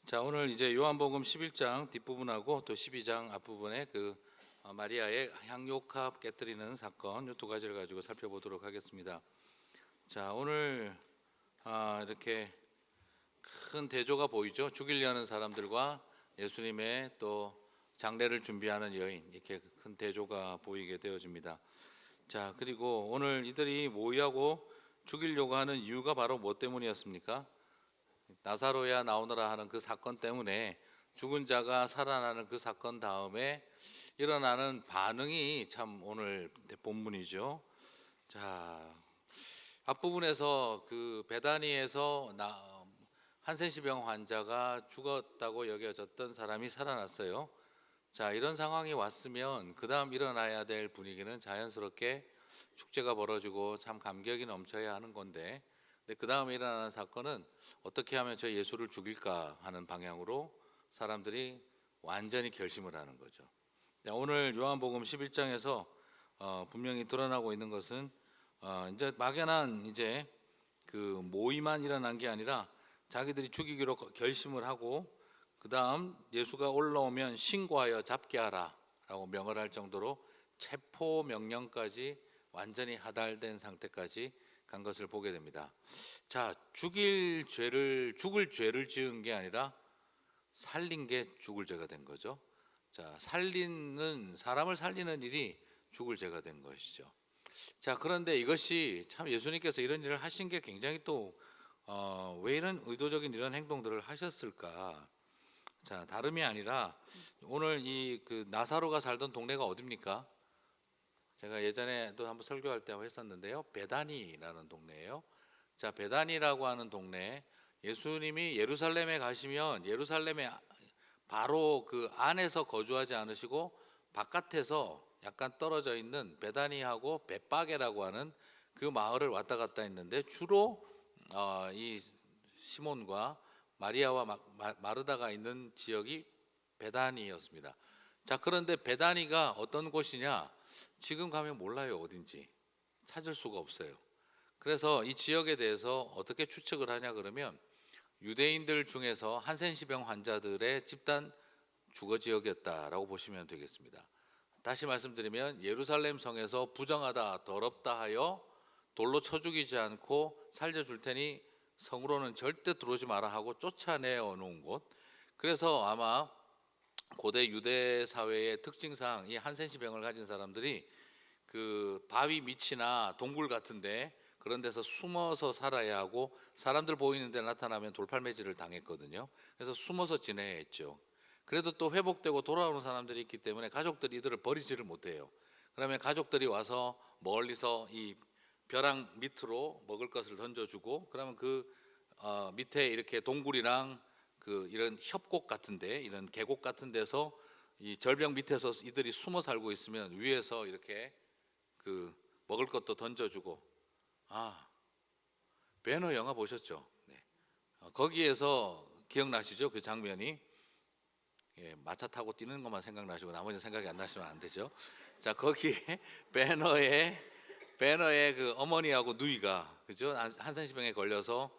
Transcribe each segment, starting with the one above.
자, 오늘 이제 요한복음 11장 뒷부분하고 또 12장 앞부분에 마리아의 향유옥합 깨뜨리는 사건 이 두 가지를 가지고 살펴보도록 하겠습니다. 자, 오늘 이렇게 큰 대조가 보이죠. 죽이려는 사람들과 예수님의 또 장례를 준비하는 여인, 이렇게 큰 대조가 보이게 되어집니다. 자, 그리고 오늘 이들이 모의하고 죽이려고 하는 이유가 바로 뭐 때문이었습니까? 나사로야 나오너라 하는 그 사건 때문에, 죽은 자가 살아나는 그 사건 다음에 일어나는 반응이 참 오늘 본문이죠. 자, 앞부분에서 그 베다니에서 한센시병 환자가 죽었다고 여겨졌던 사람이 살아났어요. 자, 이런 상황이 왔으면 그 다음 일어나야 될 분위기는 자연스럽게 축제가 벌어지고 참 감격이 넘쳐야 하는 건데, 그 다음에 일어나는 사건은 어떻게 하면 저 예수를 죽일까 하는 방향으로 사람들이 완전히 결심을 하는 거죠. 오늘 요한복음 11장에서 분명히 드러나고 있는 것은 이제 막연한 그 모의만 일어난 게 아니라 자기들이 죽이기로 결심을 하고, 그 다음 예수가 올라오면 신고하여 잡게 하라 라고 명을 할 정도로 체포 명령까지 완전히 하달된 상태까지 간 것을 보게 됩니다. 자, 죽을 죄를 지은 게 아니라 살린 게 죽을 죄가 된 거죠. 자, 사람을 살리는 일이 죽을 죄가 된 것이죠. 자, 그런데 이것이 참 예수님께서 이런 일을 하신 게 굉장히 왜 이런 의도적인 이런 행동들을 하셨을까? 자, 다름이 아니라 오늘 그 나사로가 살던 동네가 어디입니까? 제가 예전에도 한번 설교할 때 했었는데요. 베다니라는 동네예요. 자, 베다니라고 하는 동네, 예수님이 예루살렘에 가시면 예루살렘에 바로 그 안에서 거주하지 않으시고 바깥에서 약간 떨어져 있는 베다니하고 벳바게라고 하는 그 마을을 왔다 갔다 했는데, 주로 이 시몬과 마리아와 마르다가 있는 지역이 베다니였습니다. 자, 그런데 베다니가 어떤 곳이냐? 지금 가면 몰라요. 어딘지 찾을 수가 없어요. 그래서 이 지역에 대해서 어떻게 추측을 하냐 그러면, 유대인들 중에서 한센시병 환자들의 집단 주거 지역이었다라고 보시면 되겠습니다. 다시 말씀드리면, 예루살렘 성에서 부정하다 더럽다 하여 돌로 쳐 죽이지 않고 살려줄 테니 성으로는 절대 들어오지 마라 하고 쫓아내어 놓은 곳. 그래서 아마 고대 유대 사회의 특징상 이 한센시병을 가진 사람들이 그 바위 밑이나 동굴 같은데 그런 데서 숨어서 살아야 하고, 사람들 보이는 데 나타나면 돌팔매질을 당했거든요. 그래서 숨어서 지내야 했죠. 그래도 또 회복되고 돌아오는 사람들이 있기 때문에 가족들이 이들을 버리지를 못해요. 그러면 가족들이 와서 멀리서 이 벼랑 밑으로 먹을 것을 던져주고, 그러면 그 밑에 이렇게 동굴이랑 이런 협곡 같은데, 이런 계곡 같은 데서 이 절벽 밑에서 이들이 숨어 살고 있으면 위에서 이렇게 그 먹을 것도 던져주고. 배너 영화 보셨죠? 네. 거기에서 기억나시죠? 그 장면이. 마차 타고 뛰는 것만 생각나시고 나머지 생각이 안 나시면 안 되죠. 자, 거기에 배너의 그 어머니하고 누이가, 그죠? 한센시병에 걸려서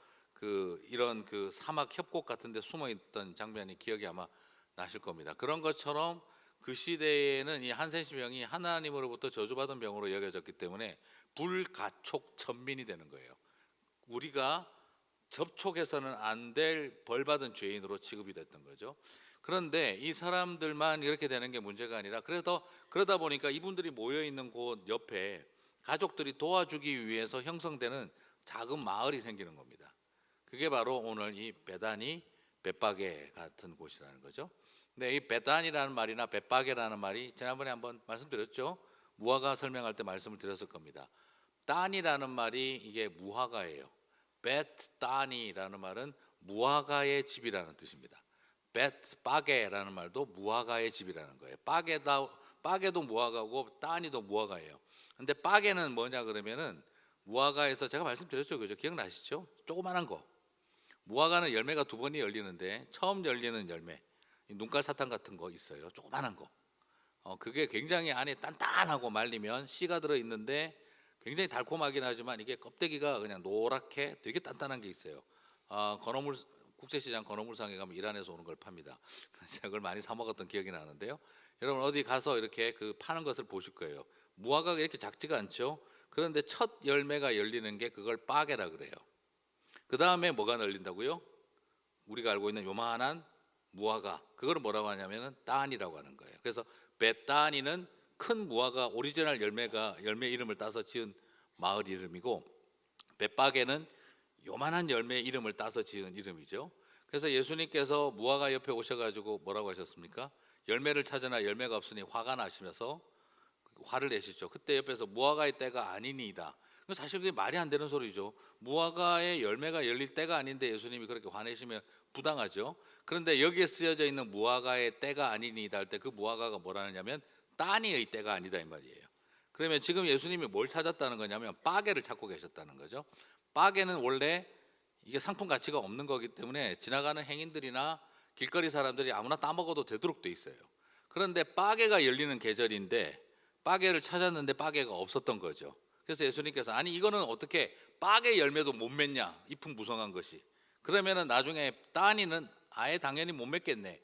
이런 사막 협곡 같은 데 숨어 있던 장면이 기억이 아마 나실 겁니다. 그런 것처럼 그 시대에는 이 한센시병이 하나님으로부터 저주받은 병으로 여겨졌기 때문에 불가촉 천민이 되는 거예요. 우리가 접촉해서는 안 될 벌받은 죄인으로 취급이 됐던 거죠. 그런데 이 사람들만 이렇게 되는 게 문제가 아니라, 그러다 보니까 이분들이 모여 있는 곳 옆에 가족들이 도와주기 위해서 형성되는 작은 마을이 생기는 겁니다. 그게 바로 오늘 이 베다니, 벳바게 같은 곳이라는 거죠. 근데 이 베다니라는 말이나 벳바게라는 말이 지난번에 한번 말씀드렸죠. 무화과 설명할 때 말씀을 드렸을 겁니다. 딴이라는 말이 이게 무화과예요. 벳다니라는 말은 무화과의 집이라는 뜻입니다. 벳바게라는 말도 무화과의 집이라는 거예요. 바게도 무화과고 딴이도 무화과예요. 근데 바게는 뭐냐 그러면은, 무화과에서 제가 말씀드렸죠, 그죠? 기억나시죠? 조그만한 거. 무화과는 열매가 두 번이 열리는데, 처음 열리는 열매, 눈깔 사탕 같은 거 있어요. 조그만한 거. 그게 굉장히 안에 단단하고 말리면 씨가 들어 있는데 굉장히 달콤하긴 하지만 이게 껍데기가 그냥 노랗게 되게 단단한 게 있어요. 건어물 국제시장 건어물상에 가면 이란에서 오는 걸 팝니다. 제가 그걸 많이 사 먹었던 기억이 나는데요. 여러분 어디 가서 이렇게 그 파는 것을 보실 거예요. 무화과가 이렇게 작지가 않죠. 그런데 첫 열매가 열리는 게 그걸 빠게라 그래요. 그 다음에 뭐가 열린다고요? 우리가 알고 있는 요만한 무화과, 그걸 뭐라고 하냐면은 따니라고 하는 거예요. 그래서 베따니는 큰 무화과 오리지널 열매 이름을 따서 지은 마을 이름이고, 벳바게는 요만한 열매 이름을 따서 지은 이름이죠. 그래서 예수님께서 무화과 옆에 오셔가지고 뭐라고 하셨습니까? 열매를 찾으나 열매가 없으니 화가 나시면서 화를 내시죠. 그때 옆에서 무화과의 때가 아니니이다. 사실 그게 말이 안 되는 소리죠. 무화과의 열매가 열릴 때가 아닌데 예수님이 그렇게 화내시면 부당하죠. 그런데 여기에 쓰여져 있는 무화과의 때가 아니니이다 할 때 그 무화과가 뭐라느냐면 따니의 때가 아니다 이 말이에요. 그러면 지금 예수님이 뭘 찾았다는 거냐면 빠게를 찾고 계셨다는 거죠. 빠게는 원래 이게 상품 가치가 없는 거기 때문에 지나가는 행인들이나 길거리 사람들이 아무나 따먹어도 되도록 돼 있어요. 그런데 빠게가 열리는 계절인데 빠게를 찾았는데 빠게가 없었던 거죠. 그래서 예수님께서 아니 이거는 어떻게 빠게 열매도 못 맺냐, 잎은 무성한 것이. 그러면은 나중에 따니는 아예 당연히 못 맺겠네.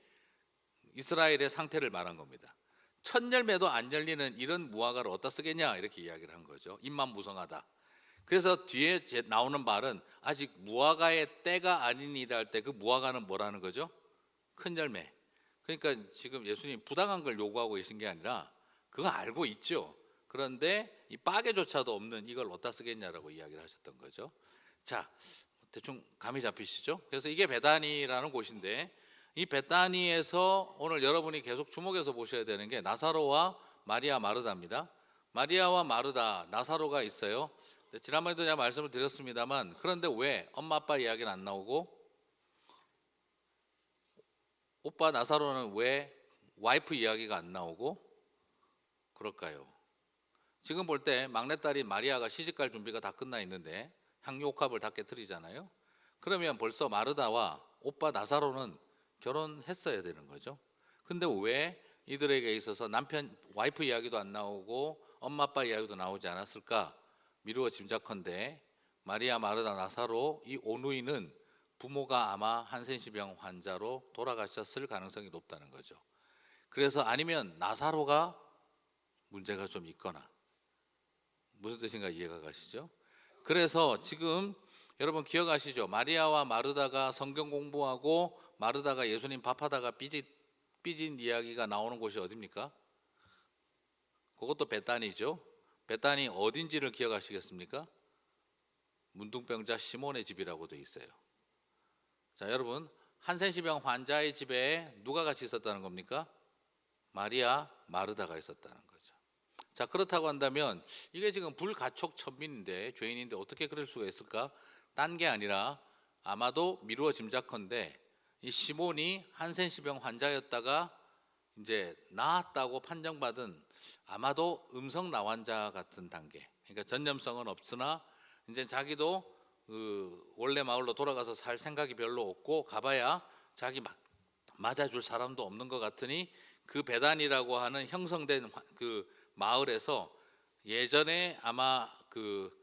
이스라엘의 상태를 말한 겁니다. 첫 열매도 안 열리는 이런 무화과를 어디다 쓰겠냐 이렇게 이야기를 한 거죠. 잎만 무성하다. 그래서 뒤에 나오는 말은 아직 무화과의 때가 아니니다 할 때 그 무화과는 뭐라는 거죠? 큰 열매. 그러니까 지금 예수님 부당한 걸 요구하고 계신 게 아니라 그거 알고 있죠. 그런데 이 빠게조차도 없는 이걸 어디다 쓰겠냐라고 이야기를 하셨던 거죠. 자, 대충 감이 잡히시죠? 그래서 이게 베다니라는 곳인데 이 베다니에서 오늘 여러분이 계속 주목해서 보셔야 되는 게 나사로와 마리아 마르다입니다. 마리아와 마르다, 나사로가 있어요. 지난번에도 제가 말씀을 드렸습니다만 그런데 왜 엄마 아빠 이야기는 안 나오고 오빠 나사로는 왜 와이프 이야기가 안 나오고 그럴까요? 지금 볼 때 막내딸인 마리아가 시집갈 준비가 다 끝나 있는데 향유옥합을 다 깨뜨리잖아요. 그러면 벌써 마르다와 오빠 나사로는 결혼했어야 되는 거죠. 근데 왜 이들에게 있어서 남편 와이프 이야기도 안 나오고 엄마 아빠 이야기도 나오지 않았을까? 미루어 짐작컨대 마리아 마르다 나사로 이 오누이는 부모가 아마 한센시병 환자로 돌아가셨을 가능성이 높다는 거죠. 그래서 아니면 나사로가 문제가 좀 있거나, 무슨 뜻인가 이해가 가시죠? 그래서 지금 여러분 기억하시죠? 마리아와 마르다가 성경 공부하고 마르다가 예수님 밥하다가 삐진 이야기가 나오는 곳이 어디입니까? 그것도 베다니죠. 베다니 어딘지를 기억하시겠습니까? 문둥병자 시몬의 집이라고 돼 있어요. 자, 여러분 한센시병 환자의 집에 누가 같이 있었다는 겁니까? 마리아, 마르다가 있었다는 거죠. 자, 그렇다고 한다면 이게 지금 불가촉 천민인데 죄인인데 어떻게 그럴 수가 있을까? 딴 게 아니라 아마도 미루어 짐작컨대 이 시몬이 한센시병 환자였다가 이제 나았다고 판정받은 아마도 음성 나환자 같은 단계. 그러니까 전염성은 없으나 이제 자기도 그 원래 마을로 돌아가서 살 생각이 별로 없고 가봐야 자기 맞아줄 사람도 없는 것 같으니 그 베단이라고 하는 형성된 그 마을에서 예전에 아마 그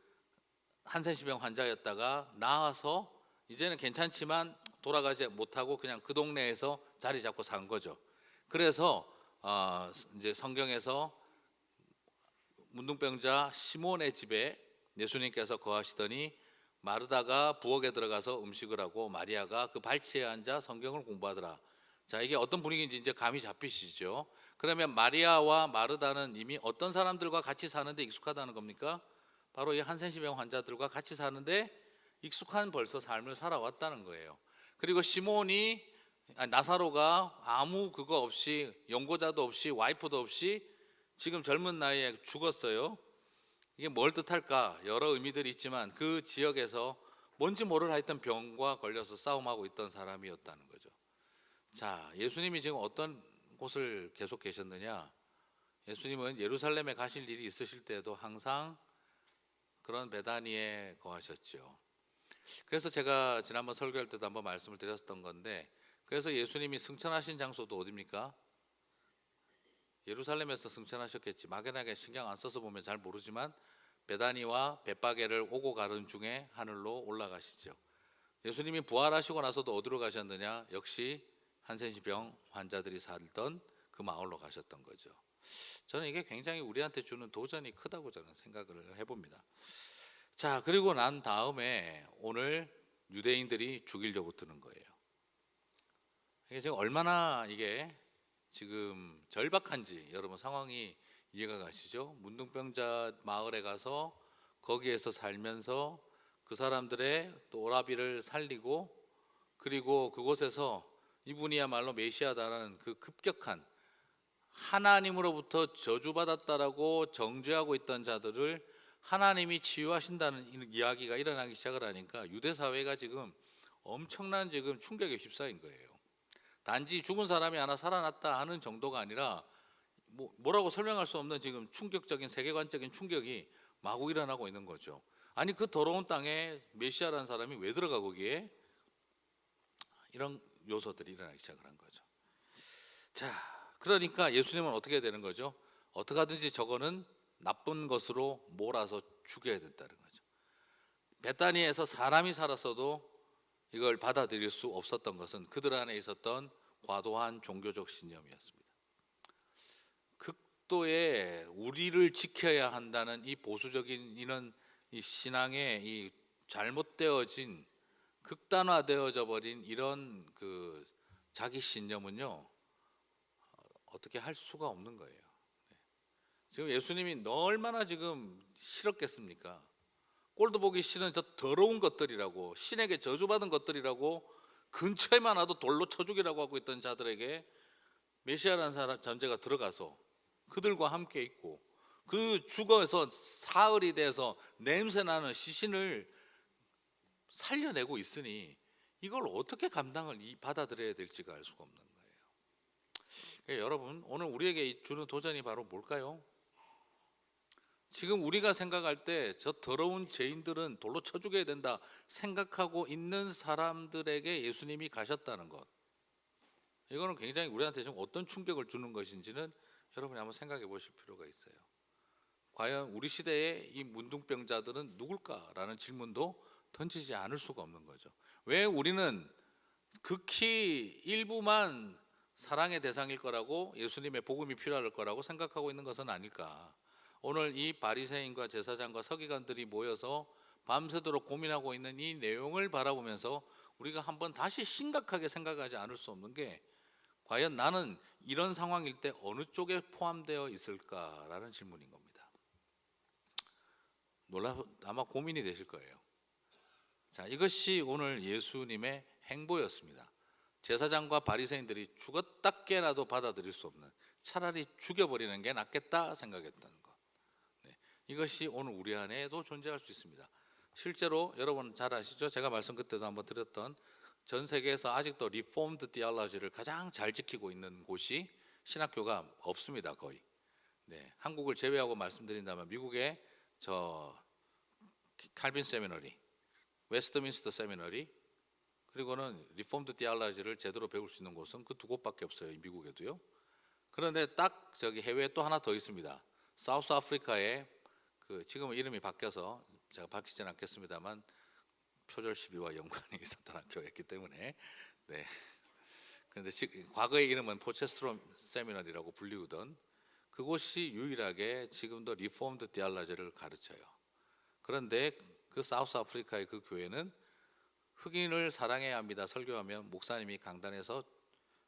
한센시병 환자였다가 나와서 이제는 괜찮지만 돌아가지 못하고 그냥 그 동네에서 자리 잡고 산 거죠. 그래서 이제 성경에서 문둥병자 시몬의 집에 예수님께서 거하시더니 마르다가 부엌에 들어가서 음식을 하고 마리아가 그 발치에 앉아 성경을 공부하더라. 자, 이게 어떤 분위기인지 이제 감이 잡히시죠? 그러면 마리아와 마르다는 이미 어떤 사람들과 같이 사는데 익숙하다는 겁니까? 바로 이 한센시병 환자들과 같이 사는데 익숙한 벌써 삶을 살아왔다는 거예요. 그리고 시몬이 나사로가 아무 그거 없이 연고자도 없이 와이프도 없이 지금 젊은 나이에 죽었어요. 이게 뭘 뜻할까? 여러 의미들이 있지만 그 지역에서 뭔지 모를 하여튼 병과 걸려서 싸움하고 있던 사람이었다는 거죠. 자, 예수님이 지금 어떤 곳을 계속 계셨느냐? 예수님은 예루살렘에 가실 일이 있으실 때도 항상 그런 베다니에 거하셨죠. 그래서 제가 지난번 설교할 때도 한번 말씀을 드렸던 건데, 그래서 예수님이 승천하신 장소도 어디입니까? 예루살렘에서 승천하셨겠지. 막연하게 신경 안 써서 보면 잘 모르지만 베다니와 벳바게를 오고 가는 중에 하늘로 올라가시죠. 예수님이 부활하시고 나서도 어디로 가셨느냐? 역시 한센시병 환자들이 살던 그 마을로 가셨던 거죠. 저는 이게 굉장히 우리한테 주는 도전이 크다고 저는 생각을 해봅니다. 자, 그리고 난 다음에 오늘 유대인들이 죽이려고 드는 거예요. 이게 지금 얼마나 이게 지금 절박한지 여러분 상황이 이해가 가시죠? 문둥병자 마을에 가서 거기에서 살면서 그 사람들의 또 오라비를 살리고, 그리고 그곳에서 이분이야말로 메시아다라는 그 급격한 하나님으로부터 저주받았다라고 정죄하고 있던 자들을 하나님이 치유하신다는 이야기가 일어나기 시작을 하니까 유대 사회가 지금 엄청난 지금 충격에 휩싸인 거예요. 단지 죽은 사람이 하나 살아났다 하는 정도가 아니라 뭐라고 설명할 수 없는 지금 충격적인 세계관적인 충격이 마구 일어나고 있는 거죠. 아니 그 더러운 땅에 메시아라는 사람이 왜 들어가 거기에? 이런 요소들이 일어나기 시작을 한 거죠. 자, 그러니까 예수님은 어떻게 해야 되는 거죠? 어떻게 하든지 저거는 나쁜 것으로 몰아서 죽여야 된다는 거죠. 베다니에서 사람이 살았어도 이걸 받아들일 수 없었던 것은 그들 안에 있었던 과도한 종교적 신념이었습니다. 극도의 우리를 지켜야 한다는 이 보수적인 이런 이 신앙의 이 잘못되어진 극단화되어져 버린 이런 그 자기 신념은요 어떻게 할 수가 없는 거예요. 지금 예수님이 얼마나 지금 싫었겠습니까? 꼴도 보기 싫은 저 더러운 것들이라고, 신에게 저주받은 것들이라고, 근처에만 와도 돌로 쳐 죽이라고 하고 있던 자들에게 메시아라는 사람 존재가 들어가서 그들과 함께 있고 그 죽어서 사흘이 돼서 냄새나는 시신을 살려내고 있으니 이걸 어떻게 감당을 받아들여야 될지가 알 수가 없는 거예요. 그러니까 여러분 오늘 우리에게 주는 도전이 바로 뭘까요? 지금 우리가 생각할 때 저 더러운 죄인들은 돌로 쳐 죽여야 된다 생각하고 있는 사람들에게 예수님이 가셨다는 것, 이거는 굉장히 우리한테 지금 어떤 충격을 주는 것인지는 여러분이 한번 생각해 보실 필요가 있어요. 과연 우리 시대의 이 문둥병자들은 누굴까라는 질문도 던지지 않을 수가 없는 거죠. 왜 우리는 극히 일부만 사랑의 대상일 거라고, 예수님의 복음이 필요할 거라고 생각하고 있는 것은 아닐까. 오늘 이 바리새인과 제사장과 서기관들이 모여서 밤새도록 고민하고 있는 이 내용을 바라보면서 우리가 한번 다시 심각하게 생각하지 않을 수 없는 게, 과연 나는 이런 상황일 때 어느 쪽에 포함되어 있을까라는 질문인 겁니다. 아마 고민이 되실 거예요. 자, 이것이 오늘 예수님의 행보였습니다. 제사장과 바리새인들이 죽었다 깨나도 받아들일 수 없는, 차라리 죽여버리는 게 낫겠다 생각했다는 것. 이것이 오늘 우리 안에도 존재할 수 있습니다. 실제로 여러분 잘 아시죠? 제가 말씀 그때도 한번 드렸던 전 세계에서 아직도 리폼드 디알로지를 가장 잘 지키고 있는 곳이 신학교가 없습니다. 거의. 한국을 제외하고 말씀드린다면 미국의 저 칼빈 세미너리, 웨스트민스터 세미너리, 그리고는 리폼드 디알로지를 제대로 배울 수 있는 곳은 그 두 곳밖에 없어요. 미국에도요. 그런데 딱 저기 해외에 또 하나 더 있습니다. 사우스 아프리카에 지금은 이름이 바뀌어서 제가 밝히지는 않겠습니다만 표절 시비와 연관이 있었던 학교였기 때문에 그런데 과거의 이름은 포체스트롬 세미너리라고 불리우던 그곳이 유일하게 지금도 리폼드 디알로지를 가르쳐요. 그런데 그 사우스 아프리카의 그 교회는 흑인을 사랑해야 합니다 설교하면 목사님이 강단에서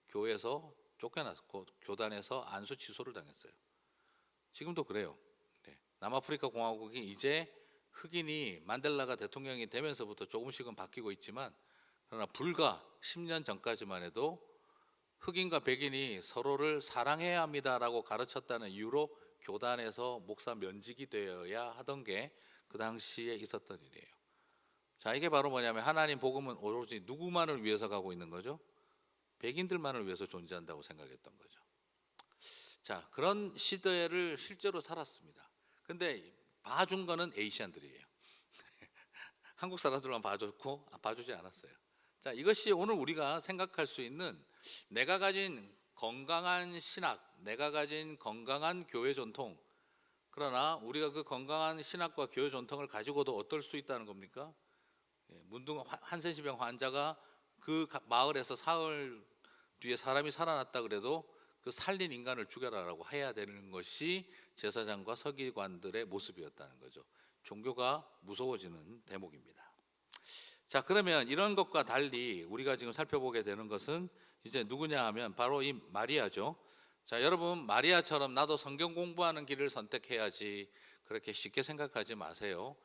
교회에서 쫓겨났고 교단에서 안수 취소를 당했어요. 지금도 그래요. 남아프리카 공화국이 이제 흑인이 만델라가 대통령이 되면서부터 조금씩은 바뀌고 있지만, 그러나 불과 10년 전까지만 해도 흑인과 백인이 서로를 사랑해야 합니다라고 가르쳤다는 이유로 교단에서 목사 면직이 되어야 하던 게 그 당시에 있었던 일이에요. 자, 이게 바로 뭐냐면 하나님 복음은 오로지 누구만을 위해서 가고 있는 거죠? 백인들만을 위해서 존재한다고 생각했던 거죠. 자, 그런 시대를 실제로 살았습니다. 근데 봐준 거는 에이시안들이에요. 한국 사람들만 봐줬고 봐주지 않았어요. 자, 이것이 오늘 우리가 생각할 수 있는 내가 가진 건강한 신학, 내가 가진 건강한 교회 전통, 그러나 우리가 그 건강한 신학과 교회 전통을 가지고도 어떨 수 있다는 겁니까? 문둥 한센시병 환자가 그 마을에서 사흘 뒤에 사람이 살아났다 그래도 그 살린 인간을 죽여라라고 해야 되는 것이 제사장과 서기관들의 모습이었다는 거죠. 종교가 무서워지는 대목입니다. 자, 그러면 이런 것과 달리 우리가 지금 살펴보게 되는 것은 이제 누구냐 하면 바로 이 마리아죠. 자, 여러분, 마리아처럼 나도 성경 공부하는 길을 선택해야지 그렇게 쉽게 생각하지 마세요.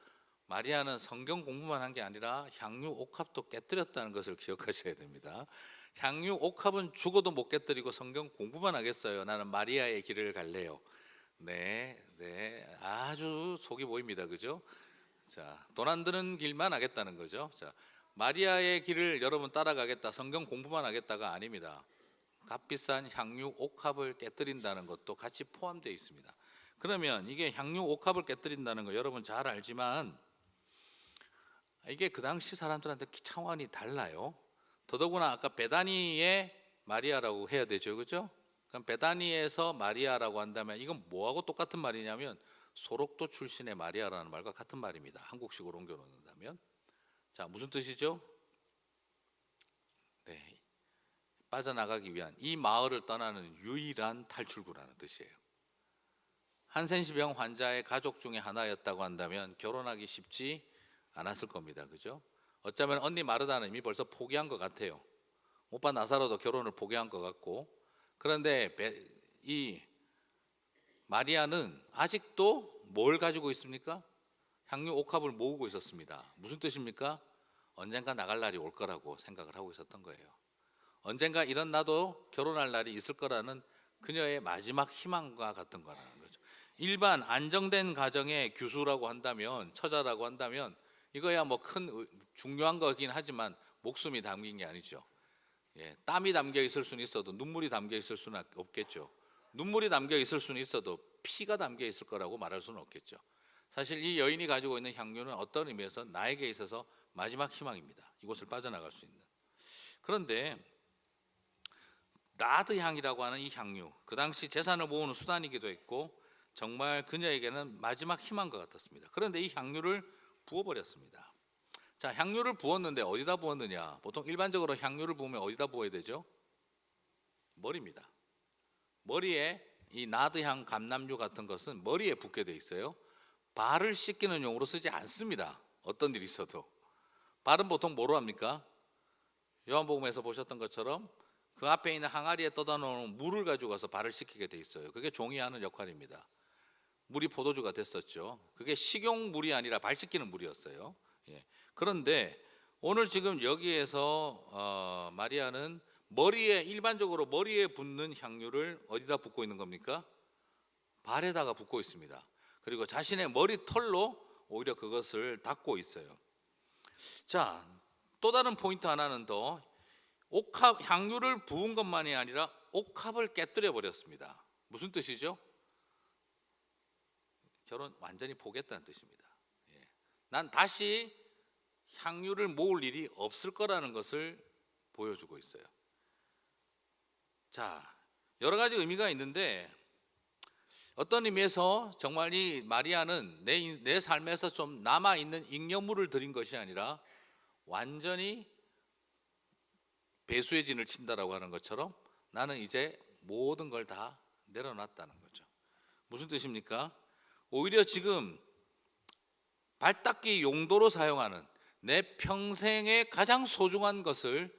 마리아는 성경 공부만 한 게 아니라 향유 옥합도 깨뜨렸다는 것을 기억하셔야 됩니다. 향유 옥합은 죽어도 못 깨뜨리고 성경 공부만 하겠어요. 나는 마리아의 길을 갈래요. 네, 아주 속이 보입니다, 그죠? 자, 돈 안 드는 길만 하겠다는 거죠. 자, 마리아의 길을 여러분 따라가겠다, 성경 공부만 하겠다가 아닙니다. 값비싼 향유 옥합을 깨뜨린다는 것도 같이 포함되어 있습니다. 그러면 이게 향유 옥합을 깨뜨린다는 거 여러분 잘 알지만 이게 그 당시 사람들한테 차원이 달라요. 더더구나 아까 베다니의 마리아라고 해야 되죠, 그렇죠? 그럼 베다니에서 마리아라고 한다면 이건 뭐하고 똑같은 말이냐면 소록도 출신의 마리아라는 말과 같은 말입니다. 한국식으로 옮겨 놓는다면. 자, 무슨 뜻이죠? 네, 빠져나가기 위한 이 마을을 떠나는 유일한 탈출구라는 뜻이에요. 한센시병 환자의 가족 중에 하나였다고 한다면 결혼하기 쉽지 않았을 겁니다, 그죠? 어쩌면 언니 마르다는 이미 벌써 포기한 것 같아요. 오빠 나사로도 결혼을 포기한 것 같고. 그런데 이 마리아는 아직도 뭘 가지고 있습니까? 향유 옥합을 모으고 있었습니다. 무슨 뜻입니까? 언젠가 나갈 날이 올 거라고 생각을 하고 있었던 거예요. 언젠가 이런 나도 결혼할 날이 있을 거라는 그녀의 마지막 희망과 같은 거라는 거죠. 일반 안정된 가정의 규수라고 한다면, 처자라고 한다면 이거야 뭐 큰 중요한 거긴 하지만 목숨이 담긴 게 아니죠. 땀이 담겨 있을 수는 있어도 눈물이 담겨 있을 수는 없겠죠. 눈물이 담겨 있을 수는 있어도 피가 담겨 있을 거라고 말할 수는 없겠죠. 사실 이 여인이 가지고 있는 향유는 어떤 의미에서 나에게 있어서 마지막 희망입니다. 이곳을 빠져나갈 수 있는. 그런데 나드 향이라고 하는 이 향유, 그 당시 재산을 모으는 수단이기도 했고 정말 그녀에게는 마지막 희망인 것 같았습니다. 그런데 이 향유를 부어버렸습니다. 자, 향유를 부었는데 어디다 부었느냐? 보통 일반적으로 향유를 부으면 어디다 부어야 되죠? 머리입니다. 머리에 이 나드향 감람유 같은 것은 머리에 붓게 돼 있어요. 발을 씻기는 용으로 쓰지 않습니다. 어떤 일이 있어도. 발은 보통 뭐로 합니까? 요한복음에서 보셨던 것처럼 그 앞에 있는 항아리에 떠다 놓은 물을 가지고 가서 발을 씻기게 돼 있어요. 그게 종이 하는 역할입니다. 물이 포도주가 됐었죠. 그게 식용물이 아니라 발 씻기는 물이었어요. 그런데 오늘 지금 여기에서 마리아는 머리에, 일반적으로 머리에 붓는 향유를 어디다 붓고 있는 겁니까? 발에다가 붓고 있습니다. 그리고 자신의 머리털로 오히려 그것을 닦고 있어요. 자, 또 다른 포인트 하나는 더, 옥합 향유를 부은 것만이 아니라 옥합을 깨뜨려 버렸습니다. 무슨 뜻이죠? 결혼 완전히 포기했다는 뜻입니다. 난 다시 향유를 모을 일이 없을 거라는 것을 보여주고 있어요. 자, 여러 가지 의미가 있는데 어떤 의미에서 정말 이 마리아는 내 삶에서 좀 남아있는 잉여물을 드린 것이 아니라 완전히 배수의 진을 친다라고 하는 것처럼 나는 이제 모든 걸 다 내려놨다는 거죠. 무슨 뜻입니까? 오히려 지금 발 닦기 용도로 사용하는 내 평생의 가장 소중한 것을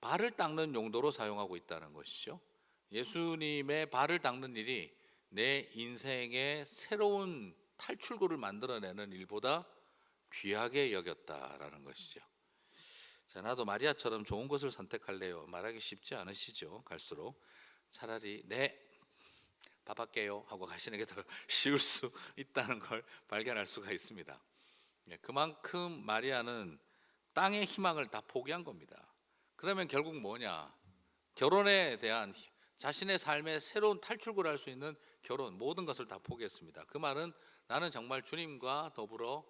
발을 닦는 용도로 사용하고 있다는 것이죠. 예수님의 발을 닦는 일이 내 인생의 새로운 탈출구를 만들어내는 일보다 귀하게 여겼다라는 것이죠. 자, 나도 마리아처럼 좋은 것을 선택할래요. 말하기 쉽지 않으시죠. 갈수록 차라리 네, 밥할게요 하고 가시는 게 더 쉬울 수 있다는 걸 발견할 수가 있습니다. 그만큼 마리아는 땅의 희망을 다 포기한 겁니다. 그러면 결국 뭐냐? 결혼에 대한 자신의 삶의 새로운 탈출구를 할 수 있는 결혼, 모든 것을 다 포기했습니다. 그 말은 나는 정말 주님과 더불어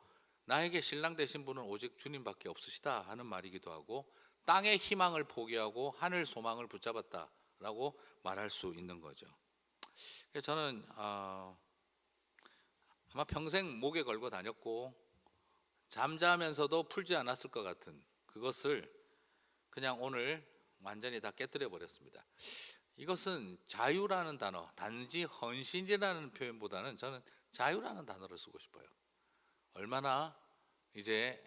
나에게 신랑 되신 분은 오직 주님밖에 없으시다 하는 말이기도 하고, 땅의 희망을 포기하고 하늘 소망을 붙잡았다라고 말할 수 있는 거죠. 그래서 저는 아마 평생 목에 걸고 다녔고 잠자면서도 풀지 않았을 것 같은 그것을 그냥 오늘 완전히 다 깨뜨려 버렸습니다. 이것은 자유라는 단어, 단지 헌신이라는 표현보다는 저는 자유라는 단어를 쓰고 싶어요. 얼마나 이제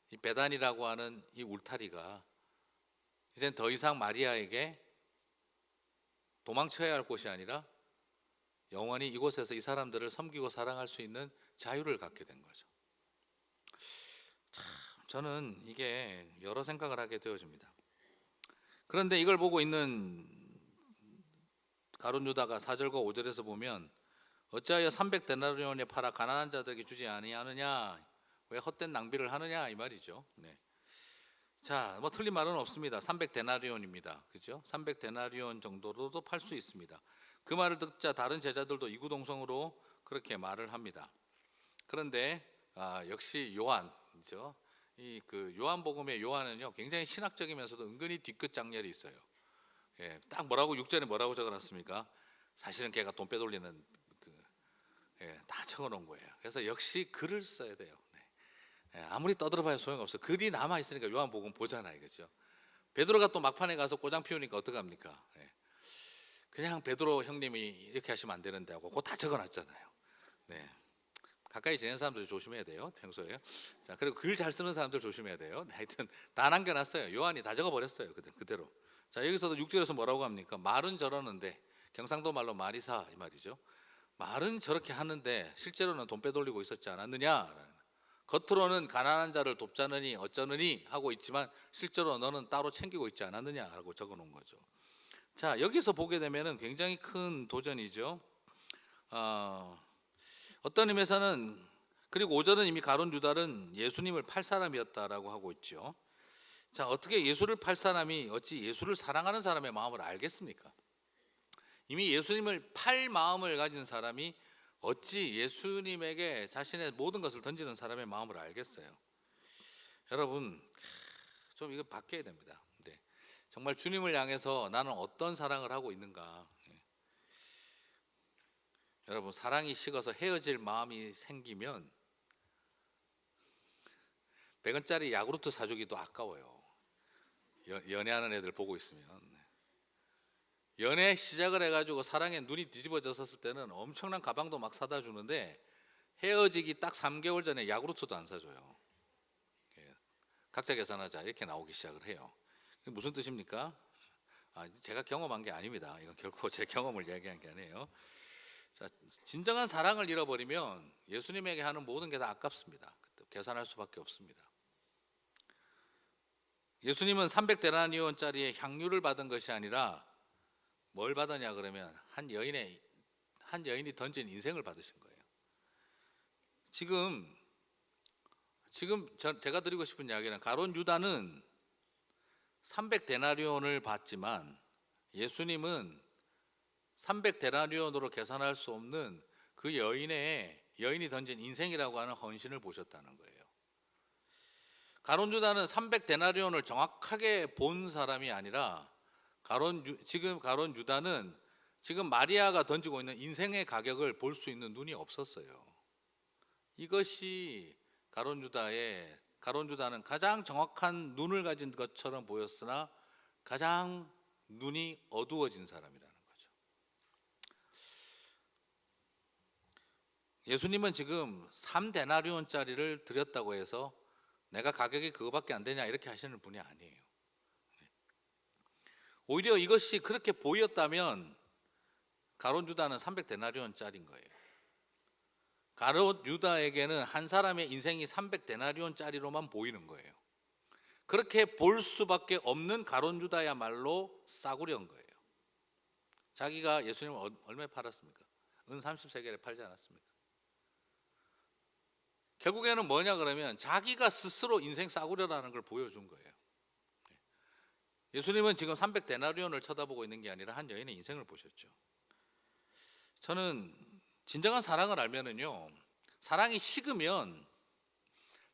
이 베단이라고 하는 이 울타리가 이젠 더 이상 마리아에게 도망쳐야 할 곳이 아니라 영원히 이곳에서 이 사람들을 섬기고 사랑할 수 있는 자유를 갖게 된 거죠. 참, 저는 이게 여러 생각을 하게 되어집니다. 그런데 이걸 보고 있는 가룟 유다가 4절과 5절에서 보면 어찌하여 300데나리온에 팔아 가난한 자들에게 주지 아니하느냐, 왜 헛된 낭비를 하느냐 이 말이죠. 네. 자, 뭐 틀린 말은 없습니다. 300데나리온입니다. 그죠? 300데나리온 정도로도 팔 수 있습니다. 그 말을 듣자 다른 제자들도 이구동성으로 그렇게 말을 합니다. 그런데 역시 요한이죠. 이 그 요한복음의 요한은요 굉장히 신학적이면서도 은근히 뒤끝 장렬이 있어요. 예, 딱 뭐라고 6절에 뭐라고 적어놨습니까? 사실은 걔가 돈 빼돌리는 다 적어놓은 거예요. 그래서 역시 글을 써야 돼요. 네. 예, 아무리 떠들어봐야 소용없어. 글이 남아 있으니까 요한복음 보잖아요, 그렇죠? 베드로가 또 막판에 가서 꼬장 피우니까 어떡합니까? 예. 그냥 베드로 형님이 이렇게 하시면 안 되는데 하고 그거 다 적어놨잖아요. 네. 가까이 지내는 사람들 조심해야 돼요, 평소에. 자, 그리고 글 잘 쓰는 사람들 조심해야 돼요. 하여튼 다 남겨놨어요. 요한이 다 적어버렸어요, 그대로. 자, 여기서도 6절에서 뭐라고 합니까? 말은 저러는데, 경상도 말로 말이사 이 말이죠. 말은 저렇게 하는데 실제로는 돈 빼돌리고 있었지 않았느냐? 겉으로는 가난한 자를 돕자느니 어쩌느니 하고 있지만 실제로 너는 따로 챙기고 있지 않았느냐라고 적어놓은 거죠. 자, 여기서 보게 되면은 굉장히 큰 도전이죠. 어떤 의미에서는, 그리고 5절은 이미 가룟 유다는 예수님을 팔 사람이었다라고 하고 있죠. 자, 어떻게 예수를 팔 사람이 어찌 예수를 사랑하는 사람의 마음을 알겠습니까? 이미 예수님을 팔 마음을 가진 사람이 어찌 예수님에게 자신의 모든 것을 던지는 사람의 마음을 알겠어요? 여러분, 좀 이거 바뀌어야 됩니다. 네. 정말 주님을 향해서 나는 어떤 사랑을 하고 있는가? 여러분, 사랑이 식어서 헤어질 마음이 생기면 100원짜리 야구르트 사주기도 아까워요. 연애하는 애들 보고 있으면. 연애 시작을 해가지고 사랑에 눈이 뒤집어졌을 때는 엄청난 가방도 막 사다 주는데 헤어지기 딱 3개월 전에 야구르트도 안 사줘요. 각자 계산하자 이렇게 나오기 시작을 해요. 무슨 뜻입니까? 제가 경험한 게 아닙니다. 이건 결코 제 경험을 이야기한 게 아니에요. 자, 진정한 사랑을 잃어버리면 예수님에게 하는 모든 게 다 아깝습니다. 계산할 수밖에 없습니다. 예수님은 300데나리온짜리의 향유를 받은 것이 아니라 뭘 받았냐 그러면 한 여인이 던진 인생을 받으신 거예요. 지금 제가 드리고 싶은 이야기는 가룟 유다는 300데나리온을 받지만 예수님은 300데나리온으로 계산할 수 없는 그 여인이 던진 인생이라고 하는 헌신을 보셨다는 거예요. 가룟 유다는 300데나리온을 정확하게 본 사람이 아니라 지금 가룟 유다는 지금 마리아가 던지고 있는 인생의 가격을 볼 수 있는 눈이 없었어요. 이것이 가룟 유다는 가장 정확한 눈을 가진 것처럼 보였으나 가장 눈이 어두워진 사람이라는 거죠. 예수님은 지금 3데나리온짜리를 드렸다고 해서 내가 가격이 그거밖에 안 되냐 이렇게 하시는 분이 아니에요. 오히려 이것이 그렇게 보였다면 가룟 유다는 300데나리온짜리인 거예요. 가룟 유다에게는 한 사람의 인생이 300데나리온짜리로만 보이는 거예요. 그렇게 볼 수밖에 없는 가룟 유다야말로 싸구려인 거예요. 자기가 예수님을 얼마에 팔았습니까? 은 30세겔에 팔지 않았습니까? 결국에는 뭐냐 그러면 자기가 스스로 인생 싸구려라는 걸 보여준 거예요. 예수님은 지금 300데나리온을 쳐다보고 있는 게 아니라 한 여인의 인생을 보셨죠. 저는 진정한 사랑을 알면은요, 사랑이 식으면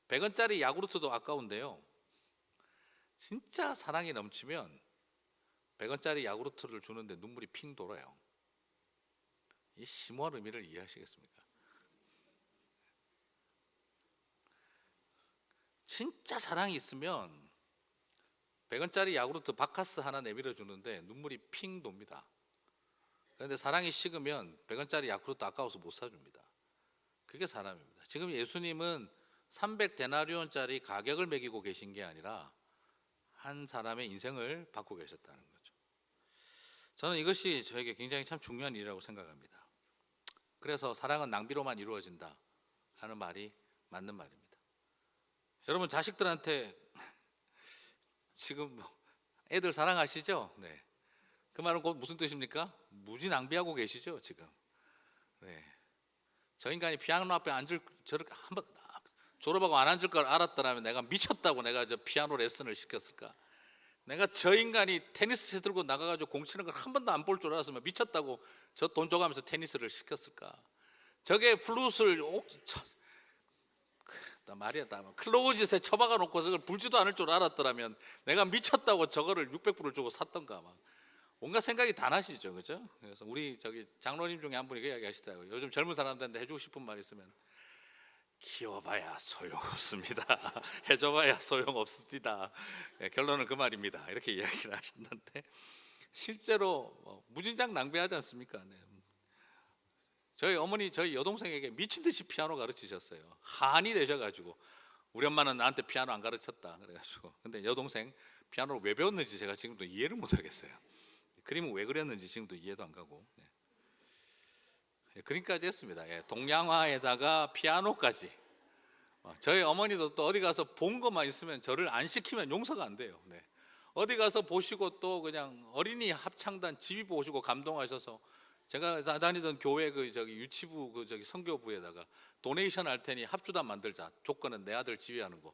100원짜리 야구르트도 아까운데요, 진짜 사랑이 넘치면 100원짜리 야구르트를 주는데 눈물이 핑 돌아요. 이 심오한 의미를 이해하시겠습니까? 진짜 사랑이 있으면 100원짜리 야구르트 바카스 하나 내밀어 주는데 눈물이 핑 돕니다. 그런데 사랑이 식으면 100원짜리 야쿠르트 아까워서 못 사줍니다. 그게 사람입니다. 지금 예수님은 300데나리온짜리 가격을 매기고 계신 게 아니라 한 사람의 인생을 받고 계셨다는 거죠. 저는 이것이 저에게 굉장히 참 중요한 일이라고 생각합니다. 그래서 사랑은 낭비로만 이루어진다 하는 말이 맞는 말입니다. 여러분 자식들한테 지금 애들 사랑하시죠? 네. 그 말은 곧 무슨 뜻입니까? 무지 낭비하고 계시죠 지금. 네. 저 인간이 피아노 앞에 앉을 저렇게 한번 졸업하고 안 앉을 걸 알았더라면 내가 미쳤다고 내가 저 피아노 레슨을 시켰을까? 내가 저 인간이 테니스 채 들고 나가가지고 공 치는 걸 한 번도 안 볼 줄 알았으면 미쳤다고 저 돈 줘가면서 테니스를 시켰을까? 저게 플룻을 나 말이야, 클로즈에 쳐박아 놓고 저걸 불지도 않을 줄 알았더라면 내가 미쳤다고 저거를 600불을 주고 샀던가 막 온갖 생각이 다 나시죠, 그죠? 그래서 우리 저기 장로님 중에 한 분이 그 이야기 하시더라고요. 요즘 젊은 사람들한테 해주고 싶은 말 있으면 키워봐야 소용없습니다. 해줘봐야 소용없습니다. 네, 결론은 그 말입니다. 이렇게 이야기를 하시는데 실제로 무진장 낭비하지 않습니까? 네. 저희 어머니 저희 여동생에게 미친 듯이 피아노 가르치셨어요. 한이 되셔가지고 우리 엄마는 나한테 피아노 안 가르쳤다 그래가지고 근데 여동생 피아노를 왜 배웠는지 제가 지금도 이해를 못 하겠어요. 그림은 왜 그렸는지 지금도 이해도 안 가고. 네. 그림까지 했습니다. 예, 동양화에다가 피아노까지. 저희 어머니도 또 어디 가서 본 것만 있으면 저를 안 시키면 용서가 안 돼요. 네. 어디 가서 보시고 또 그냥 어린이 합창단 집이 보시고 감동하셔서 제가 다니던 교회 그 저기 유치부 그 저기 선교부에다가 도네이션 할 테니 합주단 만들자. 조건은 내 아들 지휘하는 거.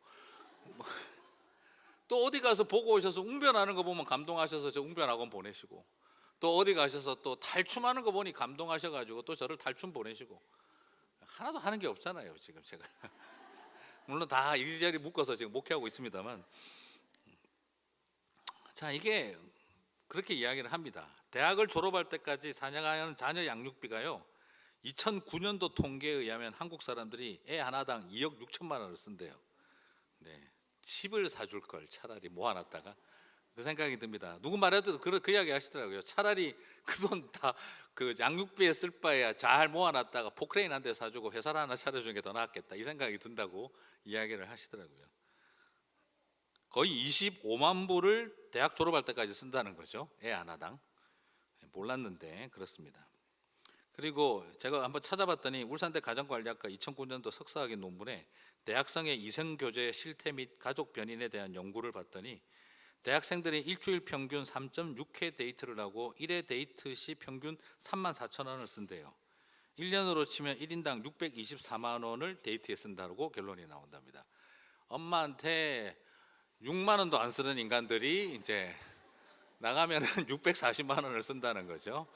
또 어디 가서 보고 오셔서 웅변하는 거 보면 감동하셔서 저 웅변학원 보내시고 또 어디 가셔서 또 탈춤하는 거 보니 감동하셔가지고 또 저를 탈춤 보내시고 하나도 하는 게 없잖아요 지금 제가. 물론 다 이리저리 묶어서 지금 목회하고 있습니다만 자 이게 그렇게 이야기를 합니다. 대학을 졸업할 때까지 사냥하는 자녀 양육비가요 2009년도 통계에 의하면 한국 사람들이 애 하나당 2억 6천만 원을 쓴대요. 네, 집을 사줄 걸 차라리 모아놨다가 그 생각이 듭니다. 누구 말해도 그 이야기 하시더라고요. 차라리 그 돈 다 그 양육비에 쓸 바에야 잘 모아놨다가 포크레인 한 대 사주고 회사를 하나 차려주는 게 더 낫겠다 이 생각이 든다고 이야기를 하시더라고요. 거의 25만 불을 대학 졸업할 때까지 쓴다는 거죠. 애 하나당. 몰랐는데 그렇습니다. 그리고 제가 한번 찾아봤더니 울산대 가정관리학과 2009년도 석사학위 논문에 대학생의 이성교제 실태 및 가족 변인에 대한 연구를 봤더니 대학생들이 일주일 평균 3.6회 데이트를 하고 1회 데이트 시 평균 34,000원을 쓴대요. 1년으로 치면 1인당 624만 원을 데이트에 쓴다고 결론이 나온답니다. 엄마한테 6만 원도 안 쓰는 인간들이 이제 나가면 640만 원을 쓴다는 거죠.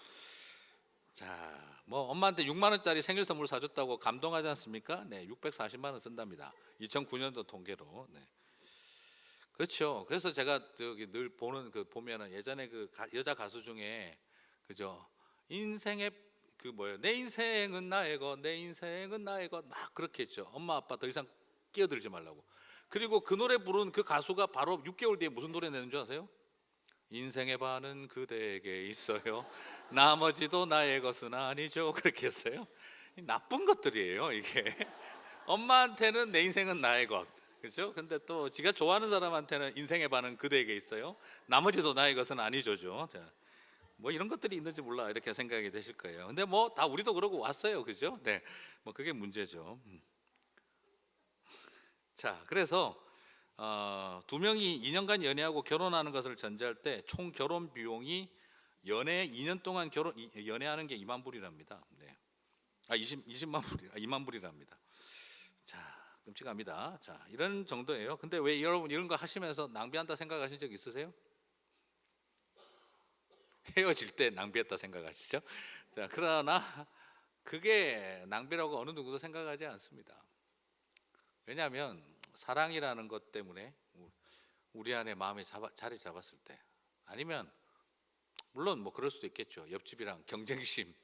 자, 뭐 엄마한테 6만 원짜리 생일 선물 사줬다고 감동하지 않습니까? 네, 640만 원 쓴답니다. 2009년도 통계로. 네. 그렇죠. 그래서 제가 저기 늘 보는 그 보면은 예전에 그 여자 가수 중에 그죠 인생의 그 뭐예요? 내 인생은 나의 것, 내 인생은 나의 것 막 그렇게 했죠. 엄마 아빠 더 이상 끼어들지 말라고. 그리고 그 노래 부른 그 가수가 바로 6개월 뒤에 무슨 노래 내는 줄 아세요? 인생의 반은 그대에게 있어요. 나머지도 나의 것은 아니죠. 그렇게 했어요. 나쁜 것들이에요 이게. 엄마한테는 내 인생은 나의 것. 그렇죠? 근데 또 지가 좋아하는 사람한테는 인생의 반은 그대에게 있어요. 나머지도 나의 것은 아니죠죠. 뭐 이런 것들이 있는지 몰라 이렇게 생각이 되실 거예요. 근데 뭐 다 우리도 그러고 왔어요, 그죠? 네, 뭐 그게 문제죠. 자, 그래서 두 명이 2년간 연애하고 결혼하는 것을 전제할 때 총 결혼 비용이 연애 2년 동안 연애하는 게 2만 불이랍니다. 네, 20만 불이 2만 불이랍니다. 자. 끔찍합니다. 자, 이런 정도예요. 근데 왜 여러분 이런 거 하시면서 낭비한다 생각하신 적 있으세요? 헤어질 때 낭비했다 생각하시죠? 자, 그러나 그게 낭비라고 어느 누구도 생각하지 않습니다. 왜냐하면 사랑이라는 것 때문에 우리 안에 마음이 자리 잡았을 때 아니면 물론 뭐 그럴 수도 있겠죠. 옆집이랑 경쟁심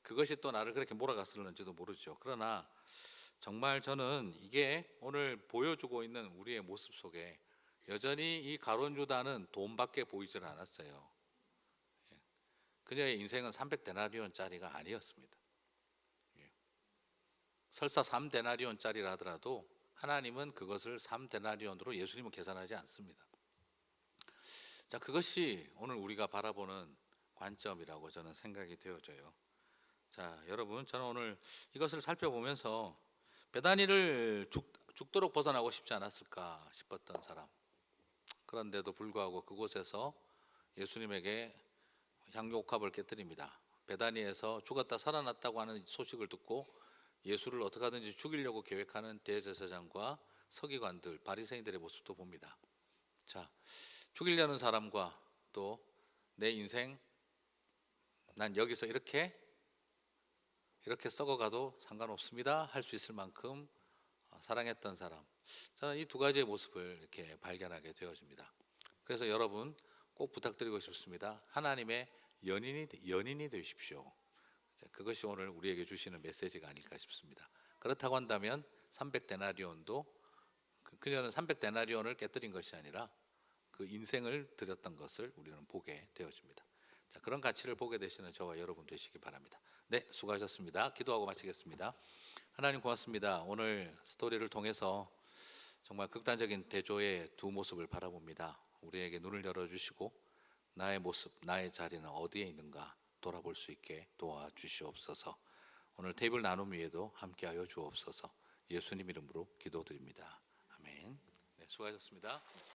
그것이 또 나를 그렇게 몰아갔을는지도 모르죠. 그러나 정말 저는 이게 오늘 보여주고 있는 우리의 모습 속에 여전히 이 가룟 유다는 돈밖에 보이질 않았어요. 그녀의 인생은 300데나리온짜리가 아니었습니다. 설사 3데나리온짜리라 하더라도 하나님은 그것을 3데나리온으로 예수님은 계산하지 않습니다. 자, 그것이 오늘 우리가 바라보는 관점이라고 저는 생각이 되어져요. 자, 여러분, 저는 오늘 이것을 살펴보면서 베다니를 죽도록 벗어나고 싶지 않았을까 싶었던 사람, 그런데도 불구하고 그곳에서 예수님에게 향유옥합을 깨뜨립니다. 베다니에서 죽었다 살아났다고 하는 소식을 듣고 예수를 어떻게 하든지 죽이려고 계획하는 대제사장과 서기관들, 바리새인들의 모습도 봅니다. 자, 죽이려는 사람과 또 내 인생, 난 여기서 이렇게 썩어가도 상관없습니다 할 수 있을 만큼 사랑했던 사람, 저는 이 두 가지의 모습을 이렇게 발견하게 되어집니다. 그래서 여러분 꼭 부탁드리고 싶습니다. 하나님의 연인이 되십시오. 그것이 오늘 우리에게 주시는 메시지가 아닐까 싶습니다. 그렇다고 한다면 300데나리온도 그녀는 300데나리온을 깨뜨린 것이 아니라 그 인생을 드렸던 것을 우리는 보게 되어집니다. 자, 그런 가치를 보게 되시는 저와 여러분 되시기 바랍니다. 네, 수고하셨습니다. 기도하고 마치겠습니다. 하나님 고맙습니다. 오늘 스토리를 통해서 정말 극단적인 대조의 두 모습을 바라봅니다. 우리에게 눈을 열어주시고 나의 모습, 나의 자리는 어디에 있는가 돌아볼 수 있게 도와주시옵소서. 오늘 테이블 나눔 위에도 함께하여 주옵소서. 예수님 이름으로 기도드립니다. 아멘. 네, 수고하셨습니다.